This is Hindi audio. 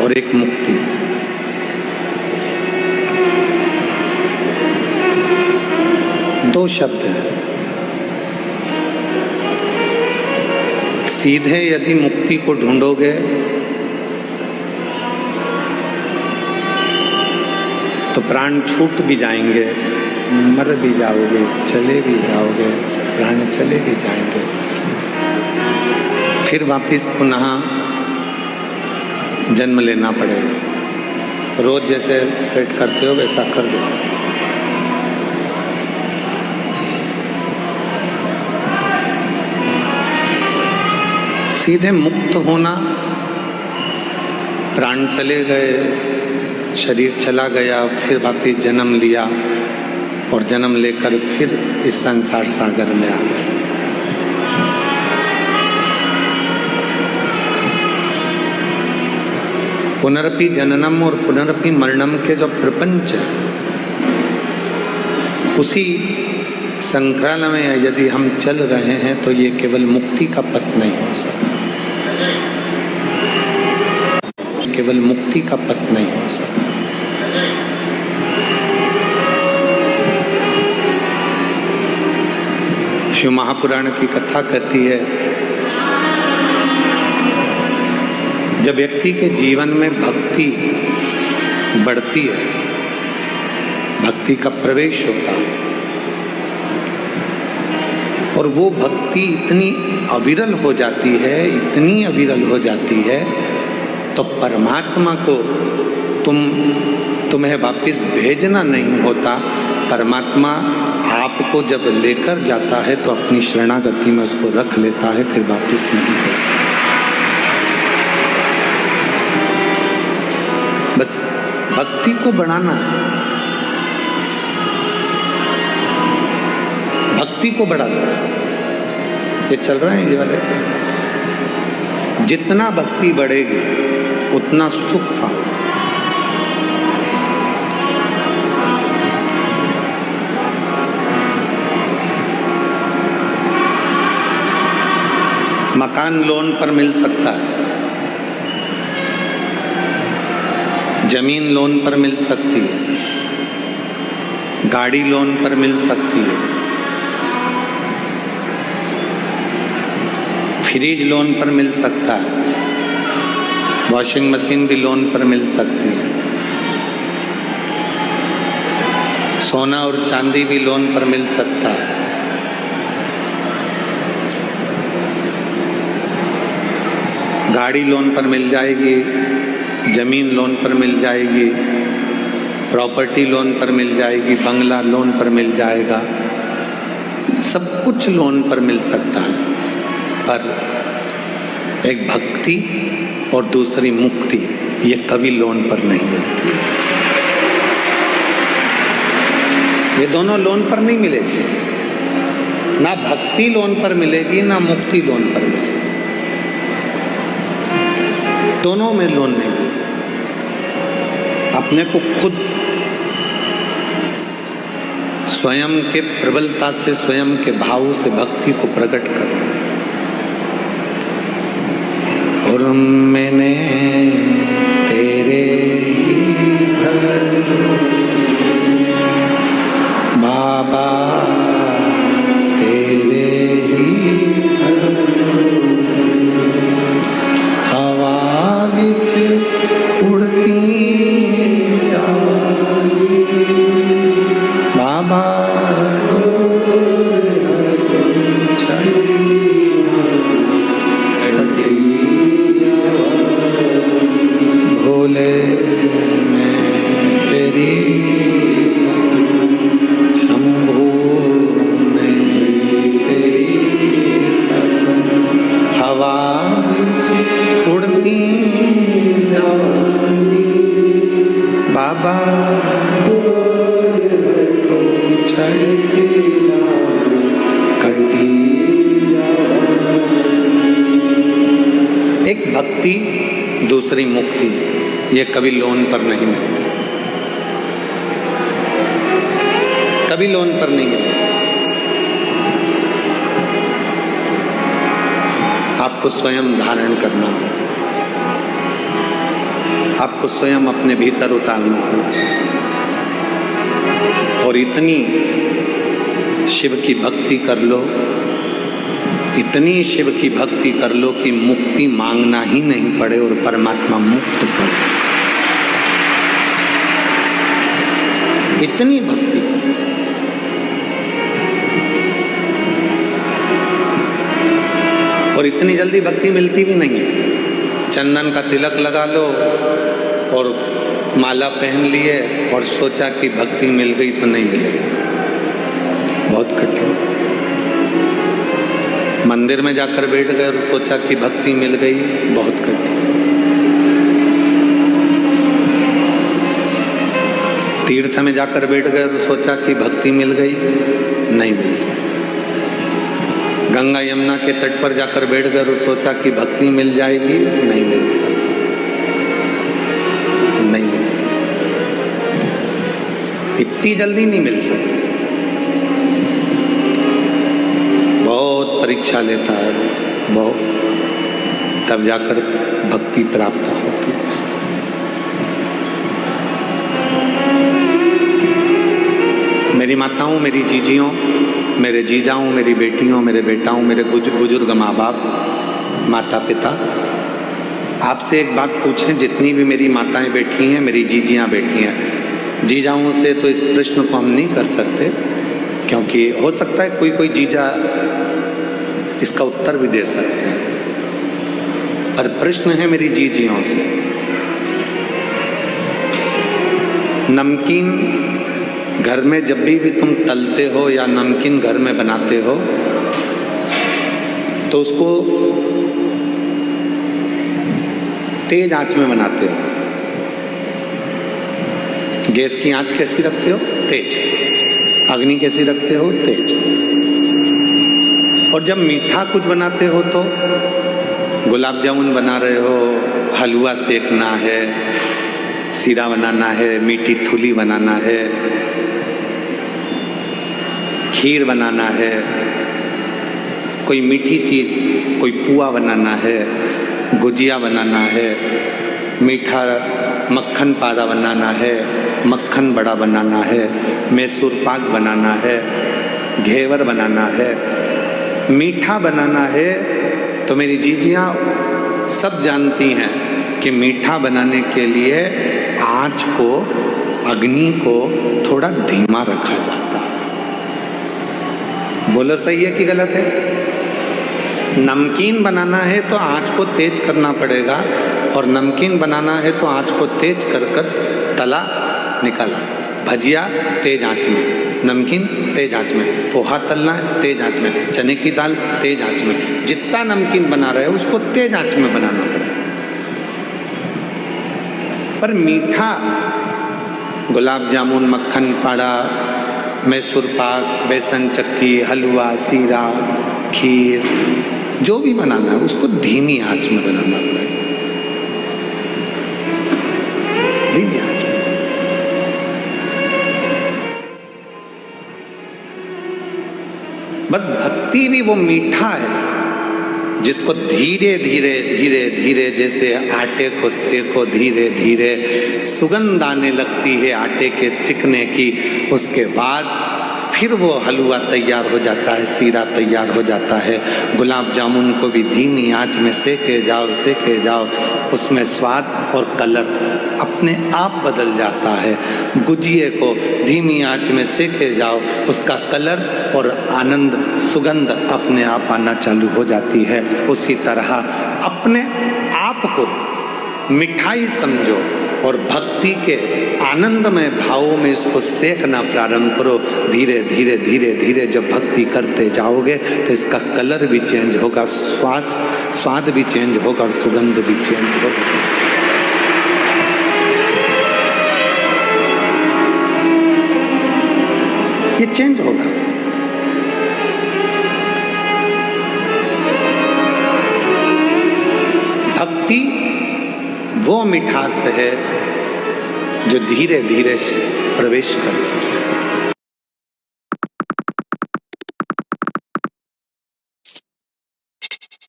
और एक मुक्ति। दो शब्द हैं। सीधे यदि मुक्ति को ढूंढोगे तो प्राण छूट भी जाएंगे, मर भी जाओगे, चले भी जाओगे, प्राण चले भी जाएंगे, फिर वापिस पुनः जन्म लेना पड़ेगा। रोज जैसे सेट करते हो वैसा कर दो। सीधे मुक्त होना, प्राण चले गए, शरीर चला गया, फिर वापिस जन्म लिया और जन्म लेकर फिर इस संसार सागर में आ गए। पुनरपि जननम और पुनरपि मरणम के जो प्रपंच है, उसी संक्रांत में यदि हम चल रहे हैं तो ये केवल मुक्ति का पथ नहीं हो सकता, केवल मुक्ति का पथ नहीं हो सकता। शिव महापुराण की कथा कहती है, जब व्यक्ति के जीवन में भक्ति बढ़ती है, भक्ति का प्रवेश होता है और वो भक्ति इतनी अविरल हो जाती है, इतनी अविरल हो जाती है, तो परमात्मा को तुम्हें वापस भेजना नहीं होता। परमात्मा आपको जब लेकर जाता है तो अपनी शरणागति में उसको रख लेता है, फिर वापस नहीं भेजता। बस भक्ति को बढ़ाना है, भक्ति को बढ़ाना। ये चल रहा है ये वाले, जितना भक्ति बढ़ेगी उतना सुख पाओ। मकान लोन पर मिल सकता है, जमीन लोन पर मिल सकती है, गाड़ी लोन पर मिल सकती है, फ्रिज लोन पर मिल सकता है, वॉशिंग मशीन भी लोन पर मिल सकती है, सोना और चांदी भी लोन पर मिल सकता है। गाड़ी लोन पर मिल जाएगी, जमीन लोन पर मिल जाएगी, प्रॉपर्टी लोन पर मिल जाएगी, बंगला लोन पर मिल जाएगा, सब कुछ लोन पर मिल सकता है। पर एक भक्ति और दूसरी मुक्ति, ये कभी लोन पर नहीं मिलती। ये दोनों लोन पर नहीं मिलेगी, ना भक्ति लोन पर मिलेगी, ना मुक्ति लोन पर मिलेगी। दोनों में लोन नहीं मिल सकता। अपने को खुद स्वयं के प्रबलता से, स्वयं के भाव से भक्ति को प्रकट करना। और मैंने तेरे ही भरोसे बाबा, तेरे ही भरोसे हवा बिच उड़ती जावांगी बाबा, डोर हर तुम छड़ी भोले मैं तेरी शंभू में तेरी हवा उड़ती जावांगी बाबा, तो छड़ी कटी। एक भक्ति दूसरी मुक्ति, ये कभी लोन पर नहीं मिलती, कभी लोन पर नहीं मिलेगी। आपको स्वयं धारण करना होगा, आपको स्वयं अपने भीतर उतारना होगा और इतनी शिव की भक्ति कर लो, इतनी शिव की भक्ति कर लो कि मुक्ति मांगना ही नहीं पड़े और परमात्मा मुक्त कर दे। इतनी भक्ति और इतनी जल्दी भक्ति मिलती भी नहीं है। चंदन का तिलक लगा लो और माला पहन लिए और सोचा कि भक्ति मिल गई तो नहीं मिलेगी, बहुत कठिन। मंदिर में जाकर बैठ गए और सोचा कि भक्ति मिल गई, बहुत कठिन। तीर्थ में जाकर बैठ गए और सोचा कि भक्ति मिल गई, नहीं मिल सकती। गंगा यमुना के तट पर जाकर बैठ गए और सोचा कि भक्ति मिल जाएगी, नहीं मिल सकती, नहीं मिल, इतनी जल्दी नहीं मिल सकती। बहुत परीक्षा लेता है, बहुत, तब जाकर भक्ति प्राप्त होती है। मेरी माताओं, मेरी जीजियों, मेरे जीजाओं, मेरी बेटियों, मेरे बेटाओं, मेरे बुजुर्ग माँ बाप, माता पिता, आपसे एक बात पूछें, जितनी भी मेरी माताएं बैठी हैं, मेरी जीजियाँ बैठी हैं, जीजाओं से तो इस प्रश्न को हम नहीं कर सकते, क्योंकि हो सकता है कोई जीजा इसका उत्तर भी दे सकते हैं, पर प्रश्न है मेरी जीजियों से। नमकीन घर में जब भी तुम तलते हो या नमकीन घर में बनाते हो तो उसको तेज आंच में बनाते हो। गैस की आंच कैसी रखते हो? तेज। अग्नि कैसी रखते हो? तेज। और जब मीठा कुछ बनाते हो तो गुलाब जामुन बना रहे हो, हलवा सेकना है, सीरा बनाना है, मीठी थूली बनाना है, खीर बनाना है, कोई मीठी चीज, कोई पुआ बनाना है, गुजिया बनाना है, मीठा मक्खन पारा बनाना है, मक्खन बड़ा बनाना है, मैसूर पाक बनाना है, घेवर बनाना है, मीठा बनाना है। तो मेरी जीजियाँ सब जानती हैं कि मीठा बनाने के लिए आँच को, अग्नि को थोड़ा धीमा रखा जाता है। बोलो सही है कि गलत है? नमकीन बनाना है तो आँच को तेज करना पड़ेगा, और नमकीन बनाना है तो आँच को तेज कर तला निकाला। भजिया तेज आंच में, नमकीन तेज आंच में, पोहा तलना है तेज आंच में, चने की दाल तेज आंच में। जितना नमकीन बना रहे हो उसको तेज आंच में बनाना पड़ेगा। पर मीठा, गुलाब जामुन, मक्खन पाड़ा, मैसूर पाक, बेसन चक्की, हलवा, सीरा, खीर, जो भी बनाना है उसको धीमी आंच में बनाना पड़ेगा, धीमी आंच में। बस भक्ति भी वो मीठा है जिसको धीरे धीरे धीरे धीरे, जैसे आटे को सेको धीरे धीरे, सुगंध आने लगती है आटे के सिकने की, उसके बाद फिर वो हलवा तैयार हो जाता है, सीरा तैयार हो जाता है। गुलाब जामुन को भी धीमी आंच में सेके जाओ, उसमें स्वाद और कलर अपने आप बदल जाता है। गुजिये को धीमी आंच में सेके जाओ, उसका कलर और आनंद, सुगंध अपने आप आना चालू हो जाती है। उसी तरह अपने आप को मिठाई समझो और भक्ति के आनंदमय भावों में इसको सेकना प्रारंभ करो। धीरे धीरे धीरे धीरे जब भक्ति करते जाओगे तो इसका कलर भी चेंज होगा, स्वाद भी चेंज होगा और सुगंध भी चेंज होगा। ये चेंज होगा। भक्ति वो मिठास है जो धीरे धीरे प्रवेश करती है।